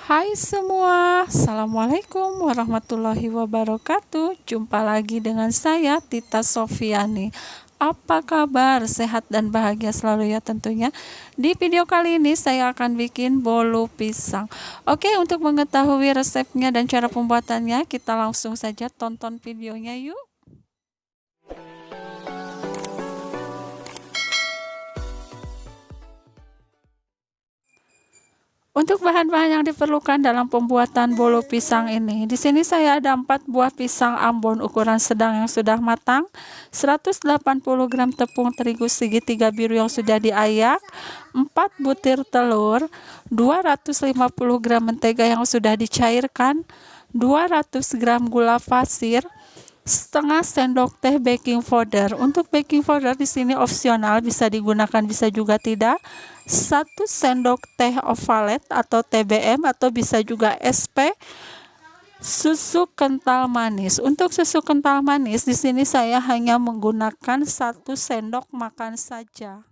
Hai semua, Assalamualaikum warahmatullahi wabarakatuh. Jumpa lagi dengan saya Tita Sofiani. Apa kabar? Sehat dan bahagia selalu ya tentunya. Di video kali ini saya akan bikin bolu pisang. Oke, untuk mengetahui resepnya dan cara pembuatannya, kita langsung saja tonton videonya yuk. Untuk bahan-bahan yang diperlukan dalam pembuatan bolu pisang ini, di sini saya ada 4 buah pisang Ambon ukuran sedang yang sudah matang, 180 gram tepung terigu segitiga biru yang sudah diayak, 4 butir telur, 250 gram mentega yang sudah dicairkan, 200 gram gula pasir, setengah sendok teh baking powder. Untuk baking powder di sini opsional, bisa digunakan bisa juga tidak. 1 sendok teh ovalet atau TBM atau bisa juga SP. Susu kental manis. Untuk susu kental manis di sini saya hanya menggunakan 1 sendok makan saja.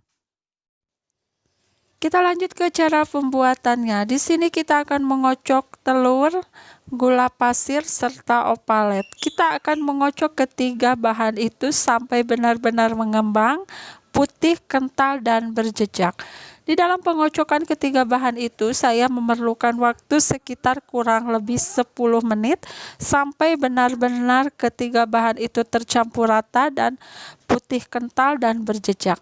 Kita lanjut ke cara pembuatannya. Di sini kita akan mengocok telur, gula pasir, serta opalet. Kita akan mengocok ketiga bahan itu sampai benar-benar mengembang, putih, kental, dan berjejak. Di dalam pengocokan ketiga bahan itu, saya memerlukan waktu sekitar kurang lebih 10 menit sampai benar-benar ketiga bahan itu tercampur rata dan putih, kental, dan berjejak.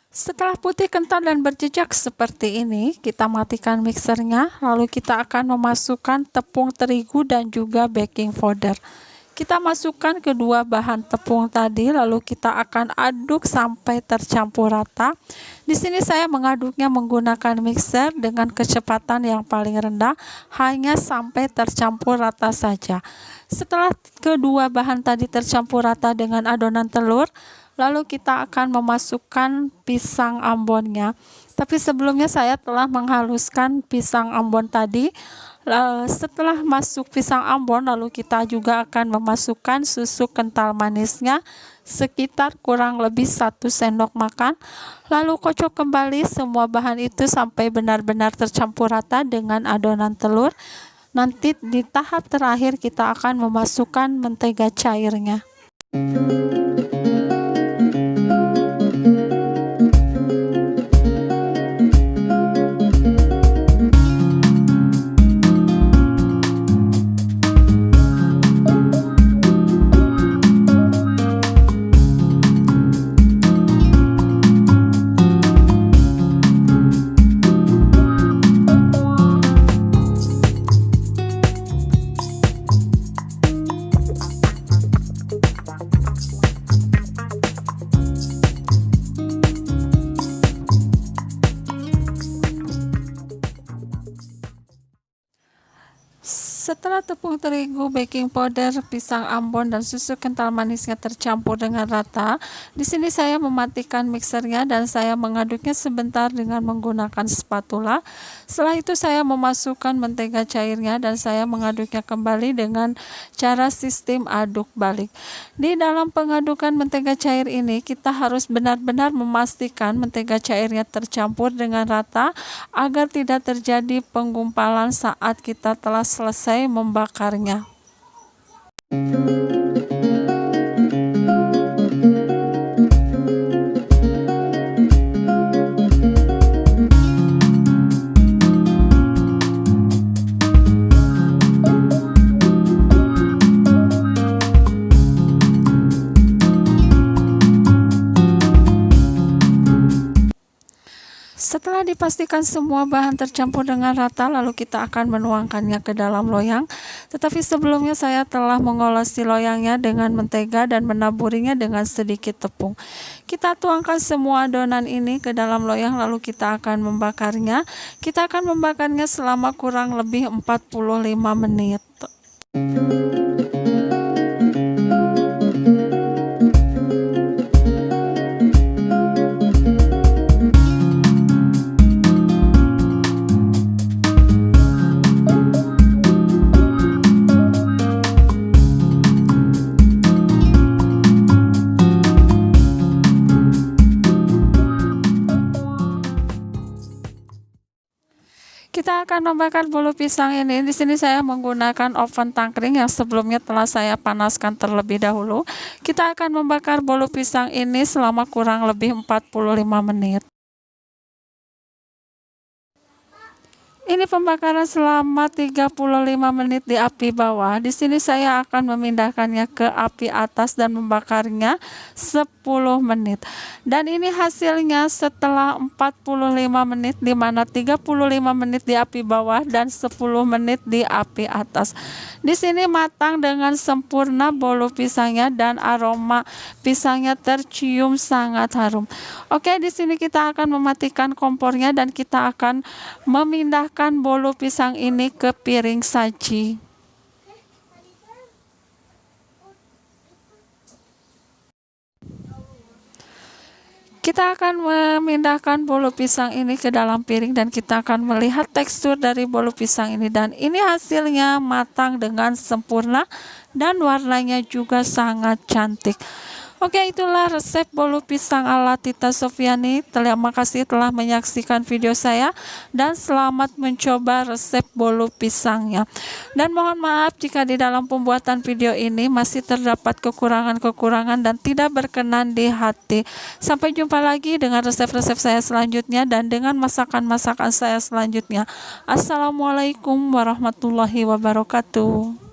Setelah putih, kental, dan berjejak seperti ini, kita matikan mixernya, lalu kita akan memasukkan tepung terigu dan juga baking powder. Kita masukkan kedua bahan tepung tadi, lalu kita akan aduk sampai tercampur rata. Di sini saya mengaduknya menggunakan mixer dengan kecepatan yang paling rendah, hanya sampai tercampur rata saja. Setelah kedua bahan tadi tercampur rata dengan adonan telur, lalu kita akan memasukkan pisang Ambonnya. Tapi sebelumnya saya telah menghaluskan pisang Ambon tadi. Setelah masuk pisang Ambon, lalu kita juga akan memasukkan susu kental manisnya sekitar kurang lebih 1 sendok makan. Lalu kocok kembali semua bahan itu sampai benar-benar tercampur rata dengan adonan telur. Nanti di tahap terakhir kita akan memasukkan mentega cairnya. Setelah tepung terigu, baking powder, pisang Ambon, dan susu kental manisnya tercampur dengan rata, di sini saya mematikan mixernya dan saya mengaduknya sebentar dengan menggunakan spatula. Setelah itu saya memasukkan mentega cairnya dan saya mengaduknya kembali dengan cara sistem aduk balik. Di dalam pengadukan mentega cair ini, kita harus benar-benar memastikan mentega cairnya tercampur dengan rata agar tidak terjadi penggumpalan saat kita telah selesai membakarnya. Setelah dipastikan semua bahan tercampur dengan rata, lalu kita akan menuangkannya ke dalam loyang. Tetapi sebelumnya saya telah mengolesi loyangnya dengan mentega dan menaburinya dengan sedikit tepung. Kita tuangkan semua adonan ini ke dalam loyang, lalu kita akan membakarnya. Kita akan membakarnya selama kurang lebih 45 menit. Kita akan membakar bolu pisang ini. Di sini saya menggunakan oven tangkring yang sebelumnya telah saya panaskan terlebih dahulu. Kita akan membakar bolu pisang ini selama kurang lebih 45 menit. Ini pembakaran selama 35 menit di api bawah. Di sini saya akan memindahkannya ke api atas dan membakarnya 10 menit. Dan ini hasilnya setelah 45 menit, di mana 35 menit di api bawah dan 10 menit di api atas. Di sini matang dengan sempurna bolu pisangnya dan aroma pisangnya tercium sangat harum. Oke, di sini kita akan mematikan kompornya dan kita akan memindahkan bolu pisang ini ke piring saji. Kita akan memindahkan bolu pisang ini ke dalam piring dan kita akan melihat tekstur dari bolu pisang ini, dan ini hasilnya matang dengan sempurna dan warnanya juga sangat cantik. Oke, itulah resep bolu pisang ala Tita Sofiani. Terima kasih telah menyaksikan video saya dan selamat mencoba resep bolu pisangnya. Dan mohon maaf jika di dalam pembuatan video ini masih terdapat kekurangan-kekurangan dan tidak berkenan di hati. Sampai jumpa lagi dengan resep-resep saya selanjutnya dan dengan masakan-masakan saya selanjutnya. Assalamualaikum warahmatullahi wabarakatuh.